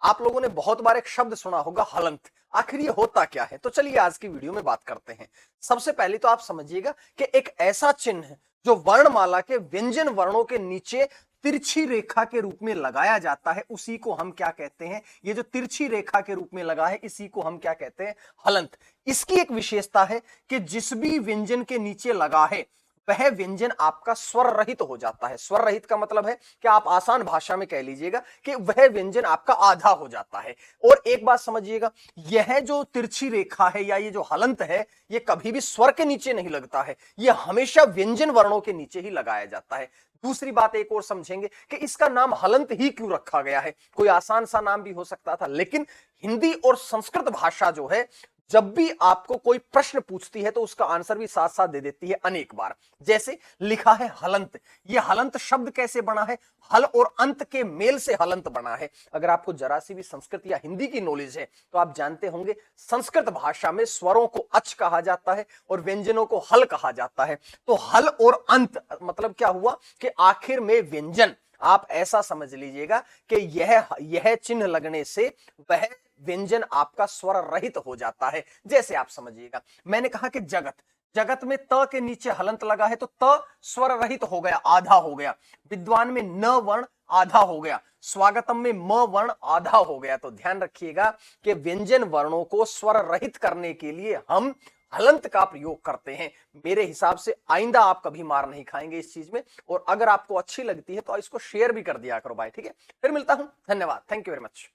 आप लोगों ने बहुत बार एक शब्द सुना होगा हलंत। आखिर ये होता क्या है? तो चलिए आज की वीडियो में बात करते हैं। सबसे पहले तो आप समझिएगा कि एक ऐसा चिन्ह है जो वर्णमाला के व्यंजन वर्णों के नीचे तिरछी रेखा के रूप में लगाया जाता है, उसी को हम क्या कहते हैं? ये जो तिरछी रेखा के रूप में लगा है, इसी को हम क्या कहते हैं? हलंत। इसकी एक विशेषता है कि जिस भी व्यंजन के नीचे लगा है वह व्यंजन आपका स्वर रहित हो जाता है। स्वर रहित का मतलब है कि आप आसान भाषा में कह लीजिएगा कि वह व्यंजन आपका आधा हो जाता है। और एक बात समझिएगा, यह जो तिरछी रेखा है या ये जो हलंत है, ये कभी भी स्वर के नीचे नहीं लगता है, यह हमेशा व्यंजन वर्णों के नीचे ही लगाया जाता है। दूसरी बात एक और समझेंगे कि इसका नाम हलंत ही क्यों रखा गया है। कोई आसान सा नाम भी हो सकता था, लेकिन हिंदी और संस्कृत भाषा जो है, जब भी आपको कोई प्रश्न पूछती है तो उसका आंसर भी साथ साथ दे देती है अनेक बार। जैसे लिखा है हलंत, यह हलंत शब्द कैसे बना है? हल और अंत के मेल से हलंत बना है। अगर आपको जरा सी भी संस्कृत या हिंदी की नॉलेज है तो आप जानते होंगे संस्कृत भाषा में स्वरों को अच कहा जाता है और व्यंजनों को हल कहा जाता है। तो हल और अंत मतलब क्या हुआ कि आखिर में व्यंजन। आप ऐसा समझ लीजिएगा कि यह चिन्ह लगने से वह व्यंजन आपका स्वर रहित हो जाता है। जैसे आप समझिएगा, मैंने कहा कि जगत, जगत में त के नीचे हलंत लगा है तो त स्वर रहित हो गया, आधा हो गया। विद्वान में न वर्ण आधा हो गया, स्वागतम में म वर्ण आधा हो गया। तो ध्यान रखिएगा कि व्यंजन वर्णों को स्वर रहित करने के लिए हम हलंत का प्रयोग करते हैं। मेरे हिसाब से आइंदा आप कभी मार नहीं खाएंगे इस चीज में। और अगर आपको अच्छी लगती है तो इसको शेयर भी कर दिया करो भाई, ठीक है? फिर मिलता हूं, धन्यवाद, थैंक यू वेरी मच।